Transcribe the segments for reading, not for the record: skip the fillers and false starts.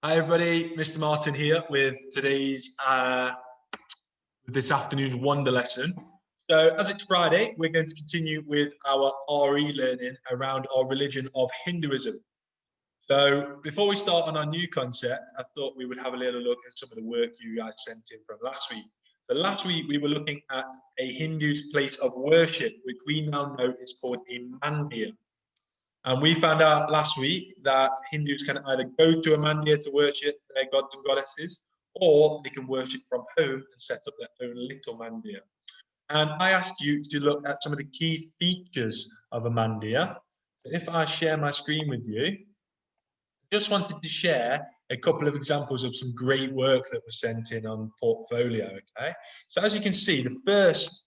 Hi everybody, Mr. Martin here with today's this afternoon's Wonder lesson. So as it's Friday, we're going to continue with our RE learning around our religion of Hinduism. So before we start on our new concept, I thought we would have a little look at some of the work you guys sent in from last week. So last week we were looking at a Hindu's place of worship, which we now know is called a mandir. And we found out last week that Hindus can either go to a mandir to worship their gods and goddesses, or they can worship from home and set up their own little mandir. And I asked you to look at some of the key features of a mandir. If I share my screen with you, just wanted to share a couple of examples of some great work that was sent in on Portfolio, okay? So as you can see, the first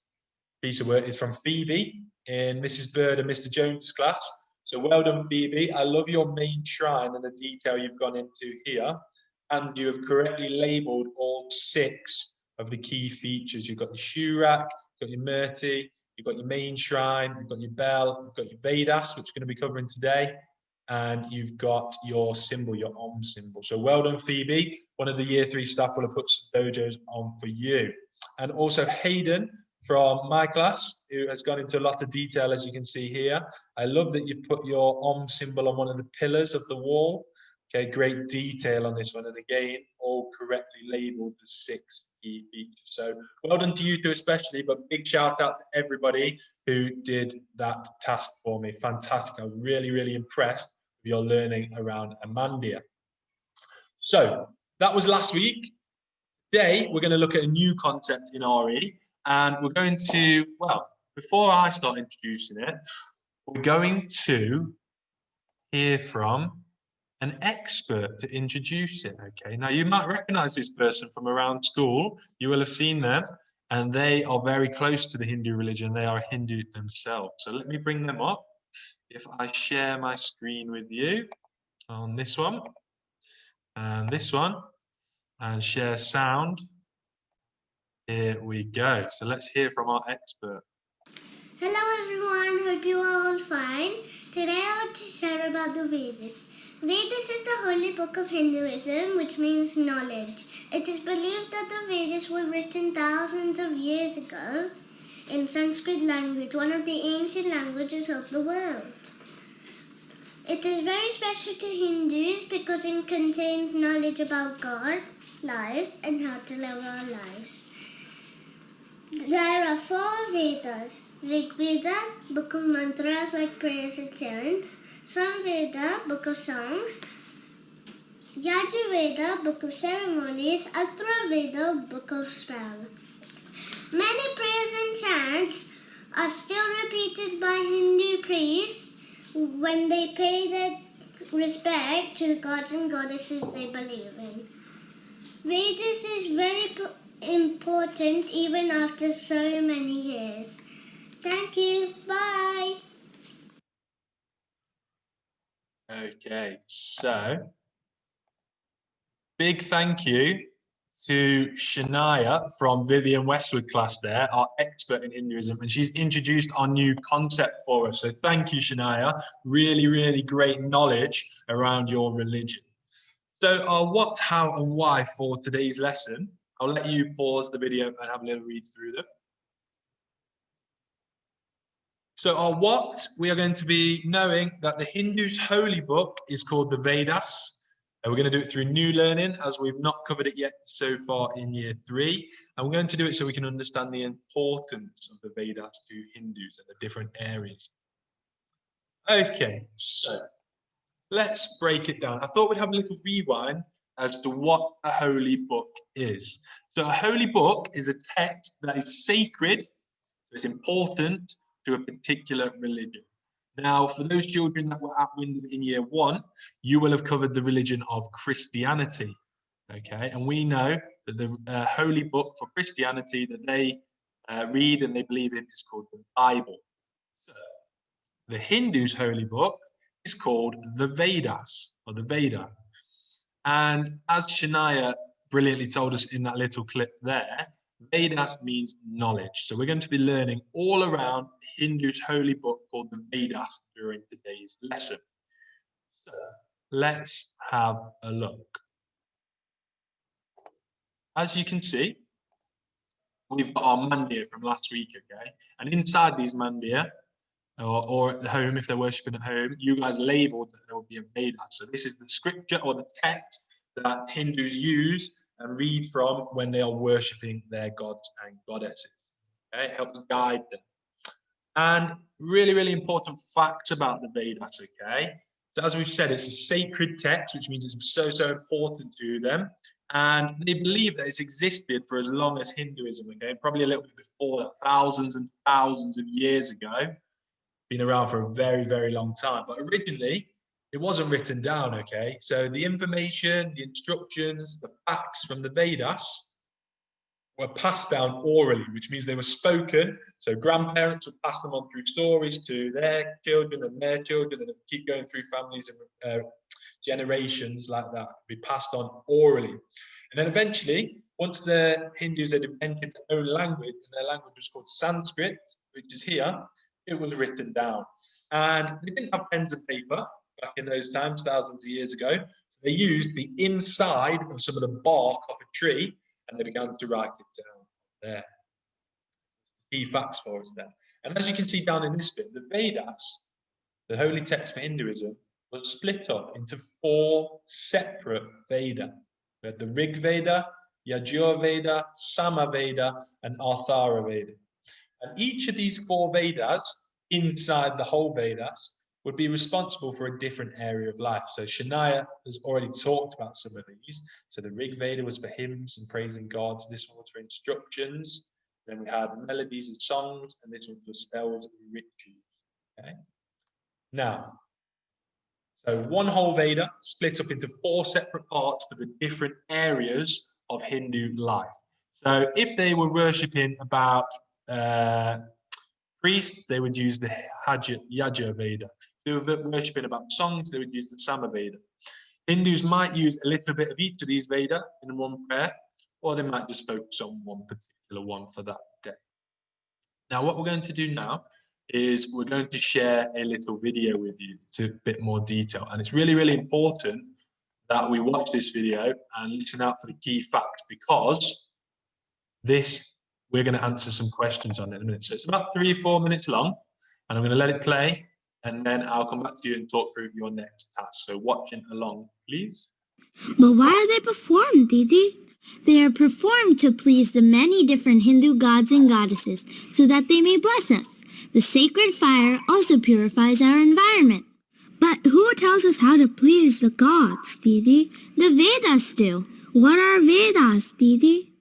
piece of work is from Phoebe in Mrs. Bird and Mr. Jones' class. So well done, Phoebe. I love your main shrine and the detail you've gone into here. And you have correctly labelled all 6 of the key features. You've got your shoe rack, you've got your murti, you've got your main shrine, you've got your bell, you've got your Vedas, which we're going to be covering today, and you've got your symbol, your Om symbol. So well done, Phoebe. One of the Year 3 staff will have put some dojos on for you. And also Hayden from my class, who has gone into a lot of detail, as you can see here. I love that you've put your Om symbol on one of the pillars of the wall. Okay, great detail on this one. And again, all correctly labeled the 6 key features. So well done to you two especially, but big shout out to everybody who did that task for me. Fantastic. I'm really, really impressed with your learning around a mandir. So that was last week. Today, we're going to look at a new concept in RE, and we're going to, well, before I start introducing it, we're going to hear from an expert to introduce it, okay? Now, you might recognize this person from around school. You will have seen them, and they are very close to the Hindu religion. They are a Hindu themselves. So let me bring them up. If I share my screen with you on this one, and this one, and share sound, here we go. So let's hear from our expert. Hello everyone, hope you are all fine. Today I want to share about the Vedas. Vedas is the holy book of Hinduism, which means knowledge. It is believed that the Vedas were written thousands of years ago in Sanskrit language, one of the ancient languages of the world. It is very special to Hindus because it contains knowledge about God, life, and how to live our lives. There are 4 Vedas. Rig Veda, book of mantras like prayers and chants. Samveda, book of songs. Yajurveda, book of ceremonies. Atharvaveda, book of spells. Many prayers and chants are still repeated by Hindu priests when they pay their respect to the gods and goddesses they believe in. Vedas is very important even after so many years. Thank you. Bye. Okay, so big thank you to Shania from Vivian Westwood class there, our expert in Hinduism, and she's introduced our new concept for us. So thank you, Shania. Really, really great knowledge around your religion. So our what, how, and why for today's lesson, I'll let you pause the video and have a little read through them. So our what, we are going to be knowing that the Hindus' holy book is called the Vedas. And we're going to do it through new learning, as we've not covered it yet so far in Year 3. And we're going to do it so we can understand the importance of the Vedas to Hindus and the different areas. Okay, so let's break it down. I thought we'd have a little rewind as to what a holy book is. So a holy book is a text that is sacred, so it's important to a particular religion. Now, for those children that were at Wyndham in Year 1, you will have covered the religion of Christianity, okay? And we know that the holy book for Christianity that they read and they believe in is called the Bible. So, the Hindus' holy book is called the Vedas, or the Veda. And as Shania brilliantly told us in that little clip there, Vedas means knowledge. So we're going to be learning all around Hindu's holy book called the Vedas during today's lesson. So let's have a look. as you can see, we've got our mandir from last week, okay? And inside these mandir, or at the home, if they're worshipping at home, you guys labeled that there will be a Veda. So this is the scripture or the text that Hindus use and read from when they are worshipping their gods and goddesses. Okay? It helps guide them. And really, really important facts about the Vedas, okay? So as we've said, it's a sacred text, which means it's so, so important to them. And they believe that it's existed for as long as Hinduism, okay? Probably a little bit before that, thousands and thousands of years ago. Been around for a very, very long time. But originally, it wasn't written down, okay? So the information, the instructions, the facts from the Vedas were passed down orally, which means they were spoken. So grandparents would pass them on through stories to their children, and keep going through families and generations like that, be passed on orally. And then eventually, once the Hindus had invented their own language, and their language was called Sanskrit, which is here, it was written down. And they didn't have pens and paper back in those times, thousands of years ago. They used the inside of some of the bark of a tree, and they began to write it down there. Key facts for us there. And as you can see down in this bit, the Vedas, the holy text for Hinduism, was split up into 4 separate Veda. We had the Rig Veda, Yajur Veda, Sama Veda, and Atharva Veda. And each of these 4 Vedas, inside the whole Vedas, would be responsible for a different area of life. So Shania has already talked about some of these. So the Rig Veda was for hymns and praising gods. This one was for instructions. Then we had melodies and songs, and this one for spells and rituals. Okay. Now, so one whole Veda split up into 4 separate parts for the different areas of Hindu life. So if they were worshipping about priests, they would use the Yajur Veda. If they were worshipping about songs, they would use the Sama Veda. Hindus might use a little bit of each of these Veda in one prayer, or they might just focus on one particular one for that day. Now, what we're going to do now is we're going to share a little video with you to a bit more detail. And it's really, really important that we watch this video and listen out for the key facts, because we're going to answer some questions on it in a minute. So it's about 3 or 4 minutes long, and I'm going to let it play, and then I'll come back to you and talk through your next task. So watching along, please. But why are they performed, Didi? They are performed to please the many different Hindu gods and goddesses, so that they may bless us. The sacred fire also purifies our environment. But who tells us how to please the gods, Didi? The Vedas do. What are Vedas, Didi?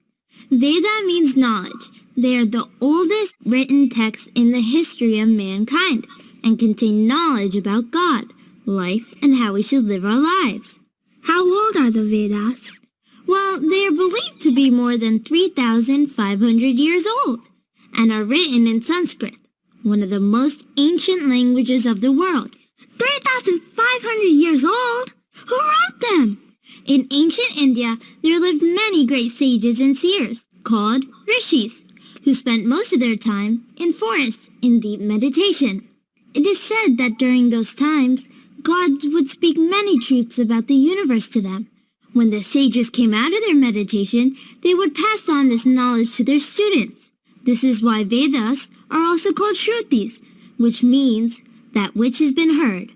Veda means knowledge. They are the oldest written texts in the history of mankind and contain knowledge about God, life, and how we should live our lives. How old are the Vedas? Well, they are believed to be more than 3,500 years old and are written in Sanskrit, one of the most ancient languages of the world. 3,500 years old? Who wrote them? In ancient India, there lived many great sages and seers, called rishis, who spent most of their time in forests in deep meditation. It is said that during those times, God would speak many truths about the universe to them. When the sages came out of their meditation, they would pass on this knowledge to their students. This is why Vedas are also called Shrutis, which means that which has been heard.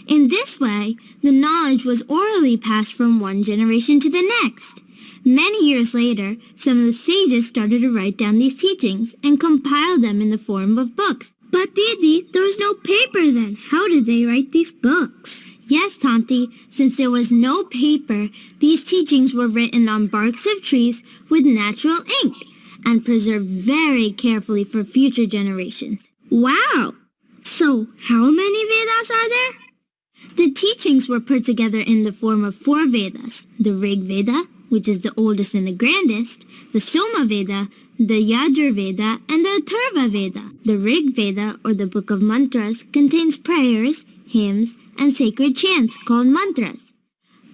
In this way, the knowledge was orally passed from one generation to the next. Many years later, some of the sages started to write down these teachings and compile them in the form of books. But Didi, there was no paper then. How did they write these books? Yes, Tomty, since there was no paper, these teachings were written on barks of trees with natural ink and preserved very carefully for future generations. Wow! So, how many Vedas are there? The teachings were put together in the form of 4 Vedas: the Rig Veda, which is the oldest and the grandest, the Soma Veda, the Yajur Veda, and the Atharva Veda. The Rig Veda, or the Book of Mantras, contains prayers, hymns, and sacred chants called mantras.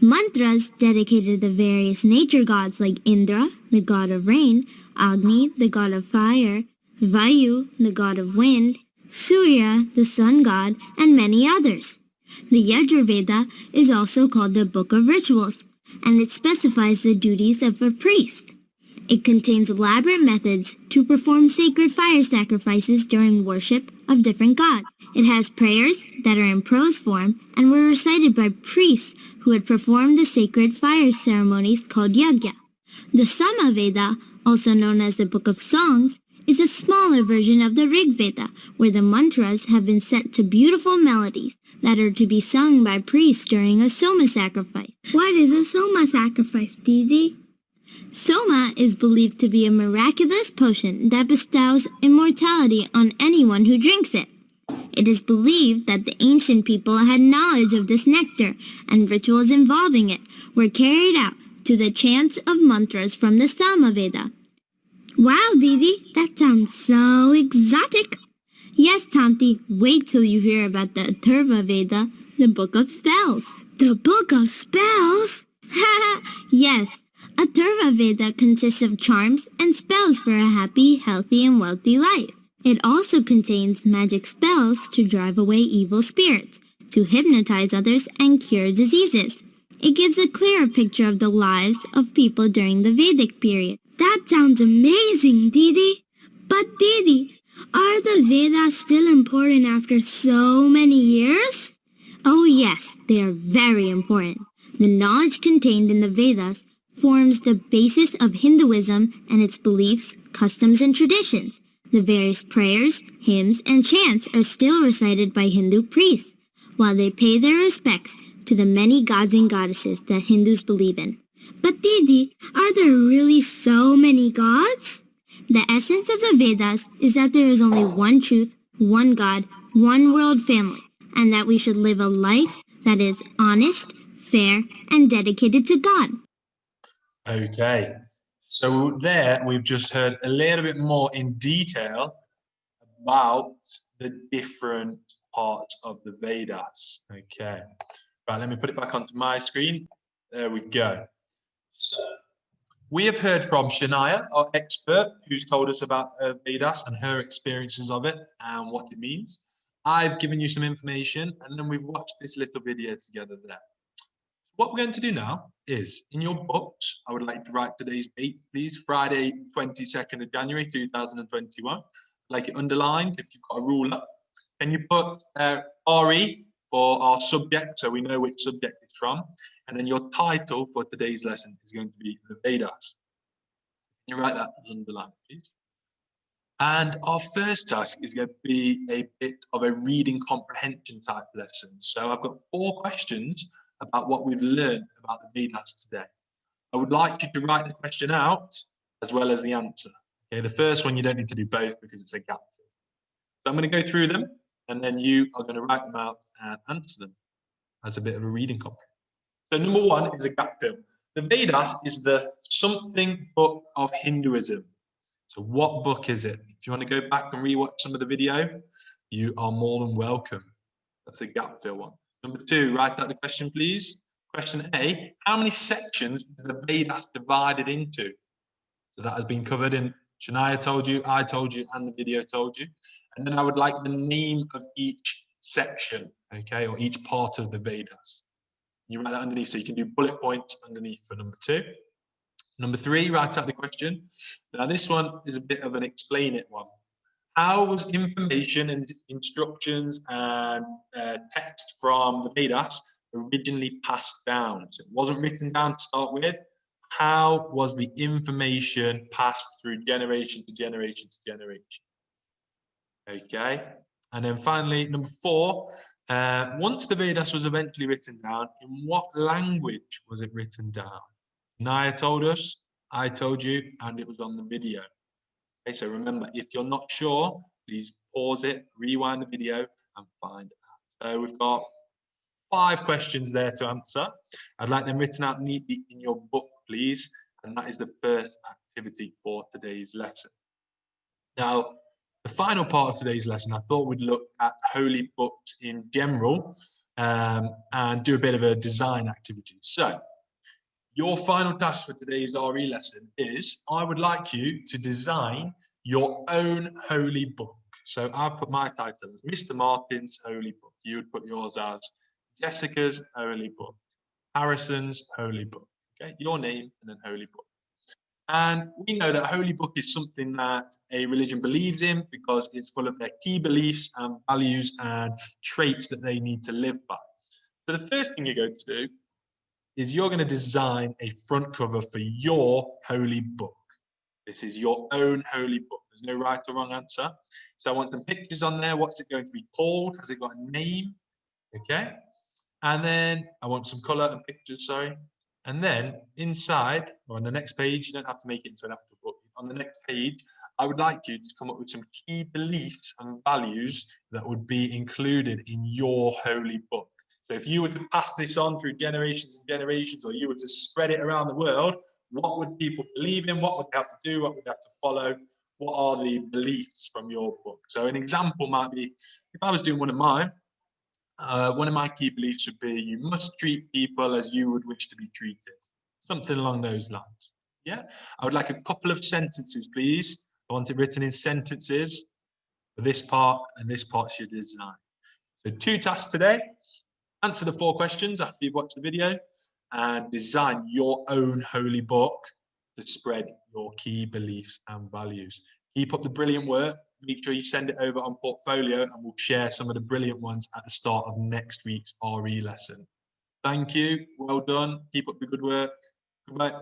Mantras dedicated to the various nature gods like Indra, the god of rain, Agni, the god of fire, Vayu, the god of wind, Surya, the sun god, and many others. The Yajur Veda is also called the Book of Rituals. and it specifies the duties of a priest. It contains elaborate methods to perform sacred fire sacrifices during worship of different gods. It has prayers that are in prose form and were recited by priests who had performed the sacred fire ceremonies called yagya. The Samaveda, also known as the Book of Songs, is a smaller version of the Rig Veda, where the mantras have been set to beautiful melodies that are to be sung by priests during a Soma sacrifice. What is a Soma sacrifice, Didi? Soma is believed to be a miraculous potion that bestows immortality on anyone who drinks it. It is believed that the ancient people had knowledge of this nectar, and rituals involving it were carried out to the chants of mantras from the Samaveda. Wow, Didi, that sounds so exotic. Yes, Tanti, wait till you hear about the Atharva Veda, the Book of Spells. The Book of Spells? Yes, Atharva Veda consists of charms and spells for a happy, healthy, and wealthy life. It also contains magic spells to drive away evil spirits, to hypnotize others, and cure diseases. It gives a clearer picture of the lives of people during the Vedic period. That sounds amazing, Didi. But Didi, are the Vedas still important after so many years? Oh yes, they are very important. The knowledge contained in the Vedas forms the basis of Hinduism and its beliefs, customs, and traditions. The various prayers, hymns, and chants are still recited by Hindu priests, while they pay their respects to the many gods and goddesses that Hindus believe in. But Didi, are there really so many gods? The essence of the Vedas is that there is only one truth, one God, one world family, and that we should live a life that is honest, fair, and dedicated to God. Okay, so there we've just heard a little bit more in detail about the different parts of the Vedas. Okay, right, let me put it back onto my screen. There we go. So we have heard from Shania, our expert, who's told us about Vedas and her experiences of it and what it means. I've given you some information, and then we've watched this little video together there. What we're going to do now is, in your books, I would like to write today's date, please, Friday, 22nd of January, 2021. Like it underlined, if you've got a ruler. Can you put RE for our subject, so we know which subject it's from, and then your title for today's lesson is going to be the Vedas. Can you write that underline, please? And our first task is going to be a bit of a reading comprehension type lesson. So I've got 4 questions about what we've learned about the Vedas today. I would like you to write the question out as well as the answer. Okay, the first one you don't need to do both because it's a gap fill. So I'm going to go through them, and then you are going to write them out and answer them as a bit of a reading comprehension. So number 1 is a gap fill. The Vedas is the something book of Hinduism. So what book is it? If you want to go back and rewatch some of the video, you are more than welcome. That's a gap fill one. Number 2, write out the question, please. Question A, how many sections is the Vedas divided into? So that has been covered in Shania told you, I told you, and the video told you. And then I would like the name of each section, okay, or each part of the Vedas. You write that underneath, so you can do bullet points underneath for number 2. Number 3, write out the question. Now this one is a bit of an explain it one. How was information and instructions and text from the Vedas originally passed down? So it wasn't written down to start with. How was the information passed through generation to generation to generation? Okay. And then finally, number 4, once the Vedas was eventually written down, in what language was it written down? Naya told us, I told you, and it was on the video. Okay, so remember, if you're not sure, please pause it, rewind the video, and find out. So we've got 5 questions there to answer. I'd like them written out neatly in your book, please. And that is the first activity for today's lesson. Now, the final part of today's lesson, I thought we'd look at holy books in general and do a bit of a design activity. So, your final task for today's RE lesson is, I would like you to design your own holy book. So I've put my title as Mr. Martin's Holy Book. You would put yours as Jessica's Holy Book, Harrison's Holy Book. Okay, your name and then holy book. And we know that holy book is something that a religion believes in because it's full of their key beliefs and values and traits that they need to live by. So the first thing you're going to do is you're going to design a front cover for your holy book. This is your own holy book. There's no right or wrong answer. So I want some pictures on there. What's it going to be called? Has it got a name? Okay. And then I want some color and pictures, sorry. And then inside, or on the next page, you don't have to make it into an actual book. On the next page, I would like you to come up with some key beliefs and values that would be included in your holy book. So if you were to pass this on through generations and generations, or you were to spread it around the world, what would people believe in? What would they have to do? What would they have to follow? What are the beliefs from your book? So an example might be, if I was doing one of mine, one of my key beliefs should be you must treat people as you would wish to be treated. Something along those lines. Yeah. I would like a couple of sentences, please. I want it written in sentences for this part, and this part's your design. So 2 tasks today. Answer the 4 questions after you've watched the video and design your own holy book to spread your key beliefs and values. Keep up the brilliant work. Make sure you send it over on Portfolio, and we'll share some of the brilliant ones at the start of next week's RE lesson. Thank you. Well done. Keep up the good work. Goodbye.